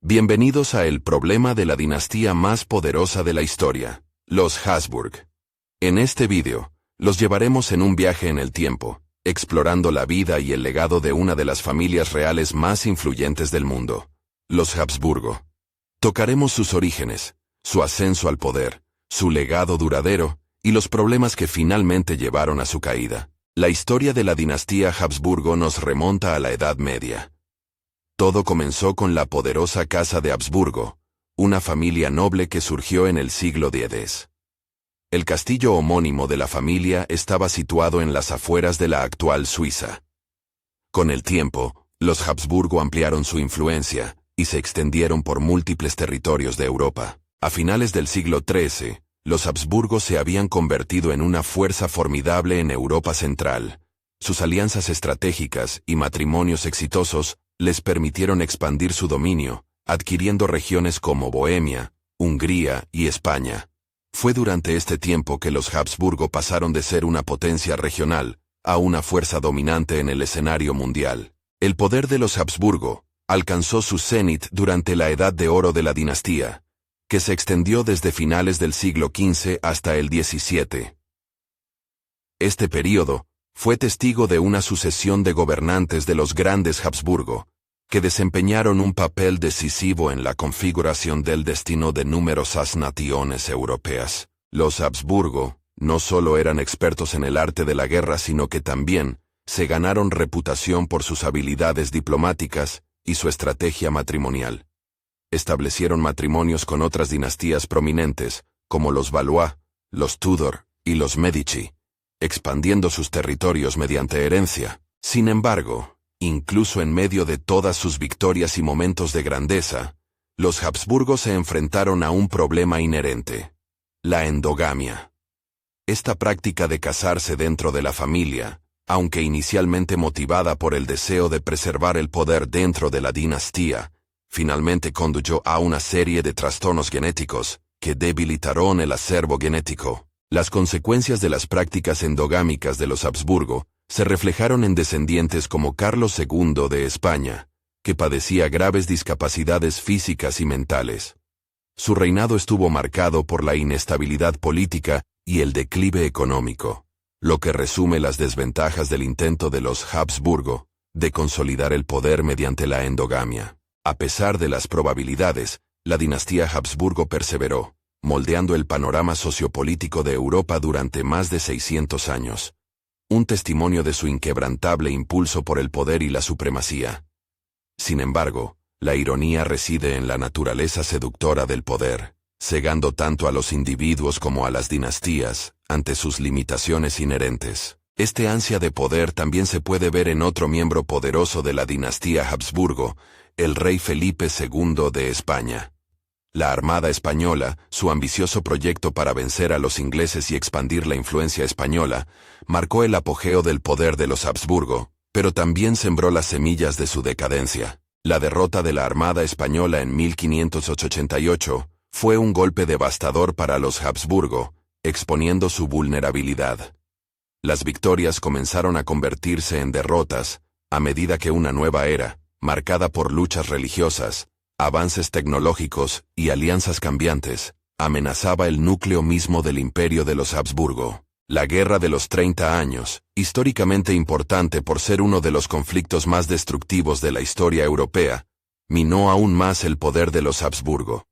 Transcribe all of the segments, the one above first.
Bienvenidos a el problema de la dinastía más poderosa de la historia, los Habsburg. En este vídeo, los llevaremos en un viaje en el tiempo, explorando la vida y el legado de una de las familias reales más influyentes del mundo, los Habsburgo. Tocaremos sus orígenes, su ascenso al poder, su legado duradero, y los problemas que finalmente llevaron a su caída. La historia de la dinastía Habsburgo nos remonta a la Edad Media. Todo comenzó con la poderosa Casa de Habsburgo, una familia noble que surgió en el siglo X. El castillo homónimo de la familia estaba situado en las afueras de la actual Suiza. Con el tiempo, los Habsburgo ampliaron su influencia y se extendieron por múltiples territorios de Europa. A finales del siglo XIII, los Habsburgo se habían convertido en una fuerza formidable en Europa Central. Sus alianzas estratégicas y matrimonios exitosos les permitieron expandir su dominio, adquiriendo regiones como Bohemia, Hungría y España. Fue durante este tiempo que los Habsburgo pasaron de ser una potencia regional a una fuerza dominante en el escenario mundial. El poder de los Habsburgo alcanzó su cenit durante la Edad de Oro de la dinastía, que se extendió desde finales del siglo XV hasta el XVII. Este período fue testigo de una sucesión de gobernantes de los grandes Habsburgo, que desempeñaron un papel decisivo en la configuración del destino de numerosas naciones europeas. Los Habsburgo no solo eran expertos en el arte de la guerra, sino que también se ganaron reputación por sus habilidades diplomáticas y su estrategia matrimonial. Establecieron matrimonios con otras dinastías prominentes, como los Valois, los Tudor y los Medici, expandiendo sus territorios mediante herencia. Sin embargo, incluso en medio de todas sus victorias y momentos de grandeza, los Habsburgo se enfrentaron a un problema inherente: la endogamia. Esta práctica de casarse dentro de la familia, aunque inicialmente motivada por el deseo de preservar el poder dentro de la dinastía, finalmente condujo a una serie de trastornos genéticos que debilitaron el acervo genético. Las consecuencias de las prácticas endogámicas de los Habsburgo se reflejaron en descendientes como Carlos II de España, que padecía graves discapacidades físicas y mentales. Su reinado estuvo marcado por la inestabilidad política y el declive económico, lo que resume las desventajas del intento de los Habsburgo de consolidar el poder mediante la endogamia. A pesar de las probabilidades, la dinastía Habsburgo perseveró, moldeando el panorama sociopolítico de Europa durante más de 600 años. Un testimonio de su inquebrantable impulso por el poder y la supremacía. Sin embargo, la ironía reside en la naturaleza seductora del poder, cegando tanto a los individuos como a las dinastías, ante sus limitaciones inherentes. Este ansia de poder también se puede ver en otro miembro poderoso de la dinastía Habsburgo, el rey Felipe II de España. La Armada Española, su ambicioso proyecto para vencer a los ingleses y expandir la influencia española, marcó el apogeo del poder de los Habsburgo, pero también sembró las semillas de su decadencia. La derrota de la Armada Española en 1588 fue un golpe devastador para los Habsburgo, exponiendo su vulnerabilidad. Las victorias comenzaron a convertirse en derrotas, a medida que una nueva era, marcada por luchas religiosas, avances tecnológicos y alianzas cambiantes, amenazaba el núcleo mismo del imperio de los Habsburgo. La Guerra de los 30 Años, históricamente importante por ser uno de los conflictos más destructivos de la historia europea, minó aún más el poder de los Habsburgo.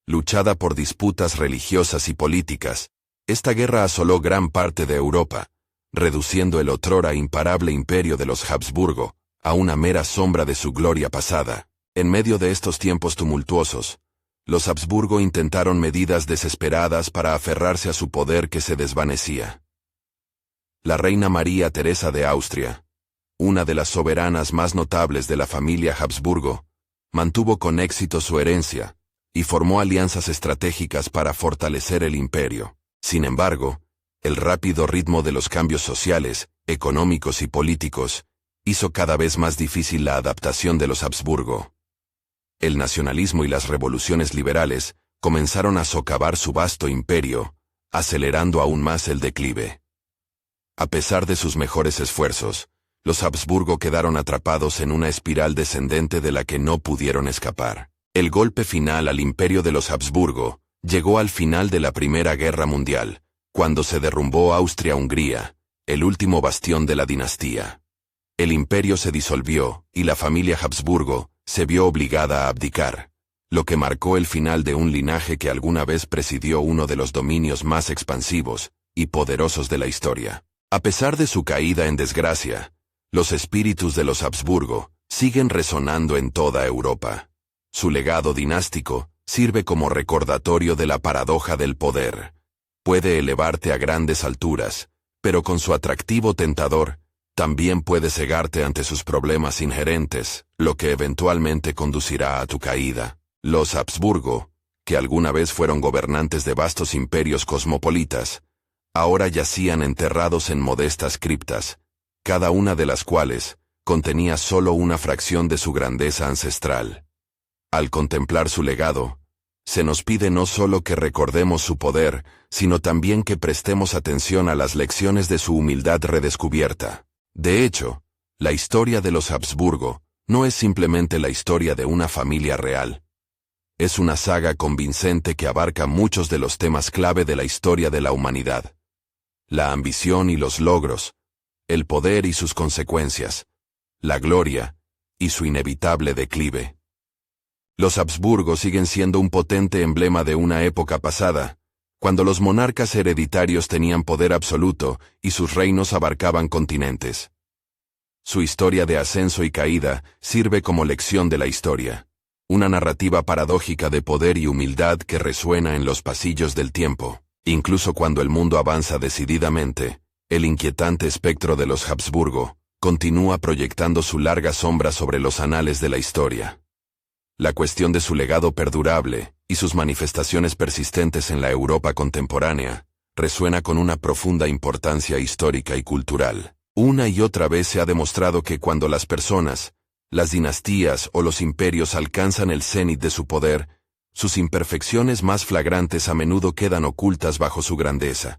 Luchada por disputas religiosas y políticas, esta guerra asoló gran parte de Europa, reduciendo el otrora imparable imperio de los Habsburgo a una mera sombra de su gloria pasada. En medio de estos tiempos tumultuosos, los Habsburgo intentaron medidas desesperadas para aferrarse a su poder que se desvanecía. La reina María Teresa de Austria, una de las soberanas más notables de la familia Habsburgo, mantuvo con éxito su herencia y formó alianzas estratégicas para fortalecer el imperio. Sin embargo, el rápido ritmo de los cambios sociales, económicos y políticos hizo cada vez más difícil la adaptación de los Habsburgo. El nacionalismo y las revoluciones liberales comenzaron a socavar su vasto imperio, acelerando aún más el declive. A pesar de sus mejores esfuerzos, los Habsburgo quedaron atrapados en una espiral descendente de la que no pudieron escapar. El golpe final al imperio de los Habsburgo llegó al final de la Primera Guerra Mundial, cuando se derrumbó Austria-Hungría, el último bastión de la dinastía. El imperio se disolvió y la familia Habsburgo se vio obligada a abdicar, lo que marcó el final de un linaje que alguna vez presidió uno de los dominios más expansivos y poderosos de la historia. A pesar de su caída en desgracia, los espíritus de los Habsburgo siguen resonando en toda Europa. Su legado dinástico sirve como recordatorio de la paradoja del poder. Puede elevarte a grandes alturas, pero con su atractivo tentador, también puede cegarte ante sus problemas inherentes, lo que eventualmente conducirá a tu caída. Los Habsburgo, que alguna vez fueron gobernantes de vastos imperios cosmopolitas, ahora yacían enterrados en modestas criptas, cada una de las cuales contenía solo una fracción de su grandeza ancestral. Al contemplar su legado, se nos pide no solo que recordemos su poder, sino también que prestemos atención a las lecciones de su humildad redescubierta. De hecho, la historia de los Habsburgo no es simplemente la historia de una familia real. Es una saga convincente que abarca muchos de los temas clave de la historia de la humanidad. La ambición y los logros, el poder y sus consecuencias, la gloria y su inevitable declive. Los Habsburgo siguen siendo un potente emblema de una época pasada, cuando los monarcas hereditarios tenían poder absoluto y sus reinos abarcaban continentes. Su historia de ascenso y caída sirve como lección de la historia, una narrativa paradójica de poder y humildad que resuena en los pasillos del tiempo. Incluso cuando el mundo avanza decididamente, el inquietante espectro de los Habsburgo continúa proyectando su larga sombra sobre los anales de la historia. La cuestión de su legado perdurable y sus manifestaciones persistentes en la Europa contemporánea resuena con una profunda importancia histórica y cultural. Una y otra vez se ha demostrado que cuando las personas, las dinastías o los imperios alcanzan el cenit de su poder, sus imperfecciones más flagrantes a menudo quedan ocultas bajo su grandeza.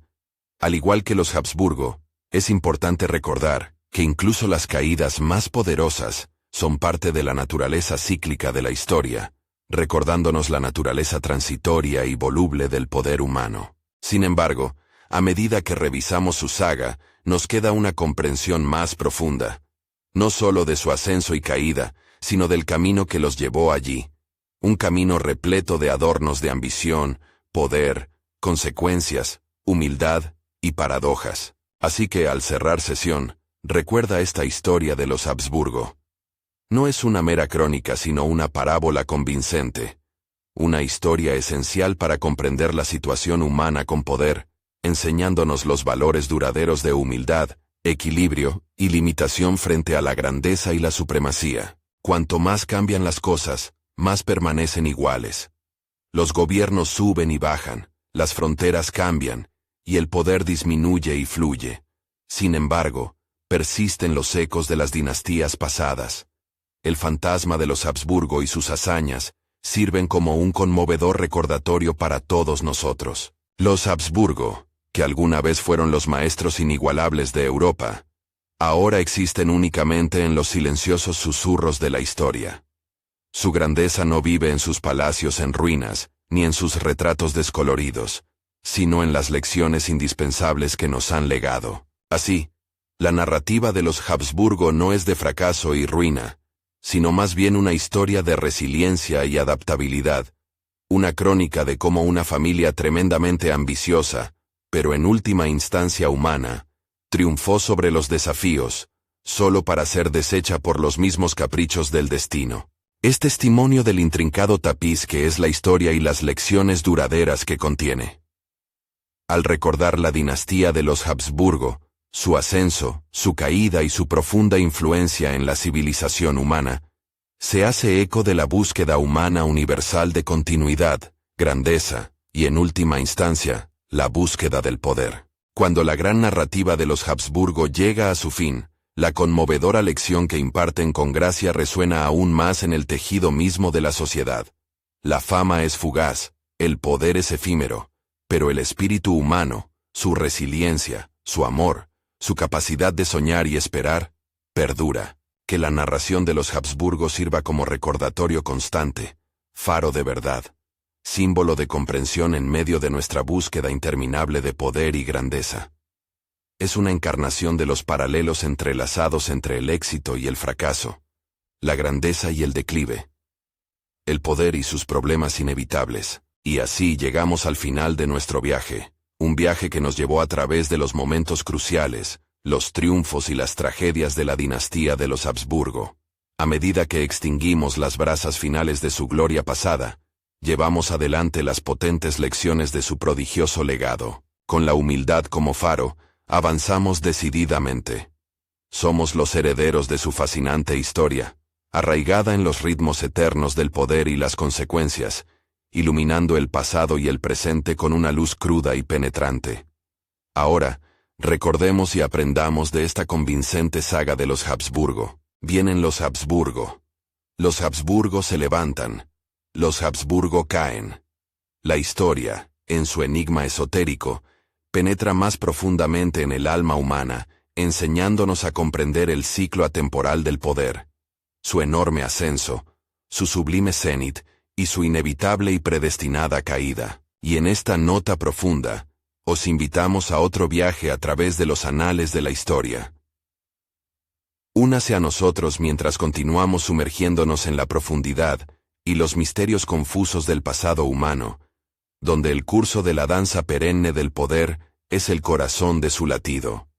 Al igual que los Habsburgo, es importante recordar que incluso las caídas más poderosas son parte de la naturaleza cíclica de la historia, recordándonos la naturaleza transitoria y voluble del poder humano. Sin embargo, a medida que revisamos su saga, nos queda una comprensión más profunda, no solo de su ascenso y caída, sino del camino que los llevó allí. Un camino repleto de adornos de ambición, poder, consecuencias, humildad y paradojas. Así que al cerrar sesión, recuerda esta historia de los Habsburgo. No es una mera crónica sino una parábola convincente. Una historia esencial para comprender la situación humana con poder, enseñándonos los valores duraderos de humildad, equilibrio y limitación frente a la grandeza y la supremacía. Cuanto más cambian las cosas, más permanecen iguales. Los gobiernos suben y bajan, las fronteras cambian, y el poder disminuye y fluye. Sin embargo, persisten los ecos de las dinastías pasadas. El fantasma de los Habsburgo y sus hazañas sirven como un conmovedor recordatorio para todos nosotros. Los Habsburgo, que alguna vez fueron los maestros inigualables de Europa, ahora existen únicamente en los silenciosos susurros de la historia. Su grandeza no vive en sus palacios en ruinas, ni en sus retratos descoloridos, sino en las lecciones indispensables que nos han legado. Así, la narrativa de los Habsburgo no es de fracaso y ruina, sino más bien una historia de resiliencia y adaptabilidad, una crónica de cómo una familia tremendamente ambiciosa, pero en última instancia humana, triunfó sobre los desafíos, solo para ser deshecha por los mismos caprichos del destino. Es testimonio del intrincado tapiz que es la historia y las lecciones duraderas que contiene. Al recordar la dinastía de los Habsburgo, su ascenso, su caída y su profunda influencia en la civilización humana, se hace eco de la búsqueda humana universal de continuidad, grandeza, y en última instancia, la búsqueda del poder. Cuando la gran narrativa de los Habsburgo llega a su fin, la conmovedora lección que imparten con gracia resuena aún más en el tejido mismo de la sociedad. La fama es fugaz, el poder es efímero, pero el espíritu humano, su resiliencia, su amor, su capacidad de soñar y esperar, perdura. Que la narración de los Habsburgo sirva como recordatorio constante, Faro de verdad, símbolo de comprensión en medio de nuestra búsqueda interminable de poder y grandeza. Es una encarnación de los paralelos entrelazados entre el éxito y el fracaso, la grandeza y el declive, el poder y sus problemas inevitables. Y así llegamos al final de nuestro viaje, un viaje que nos llevó a través de los momentos cruciales, los triunfos y las tragedias de la dinastía de los Habsburgo. A medida que extinguimos las brasas finales de su gloria pasada, llevamos adelante las potentes lecciones de su prodigioso legado. Con la humildad como faro, avanzamos decididamente. Somos los herederos de su fascinante historia, arraigada en los ritmos eternos del poder y las consecuencias, iluminando el pasado y el presente con una luz cruda y penetrante. Ahora, recordemos y aprendamos de esta convincente saga de los Habsburgo. Vienen los Habsburgo. Los Habsburgo se levantan. Los Habsburgo caen. La historia, en su enigma esotérico, penetra más profundamente en el alma humana, enseñándonos a comprender el ciclo atemporal del poder, su enorme ascenso, su sublime cenit y su inevitable y predestinada caída. Y en esta nota profunda, os invitamos a otro viaje a través de los anales de la historia. Únase a nosotros mientras continuamos sumergiéndonos en la profundidad y los misterios confusos del pasado humano, donde el curso de la danza perenne del poder es el corazón de su latido.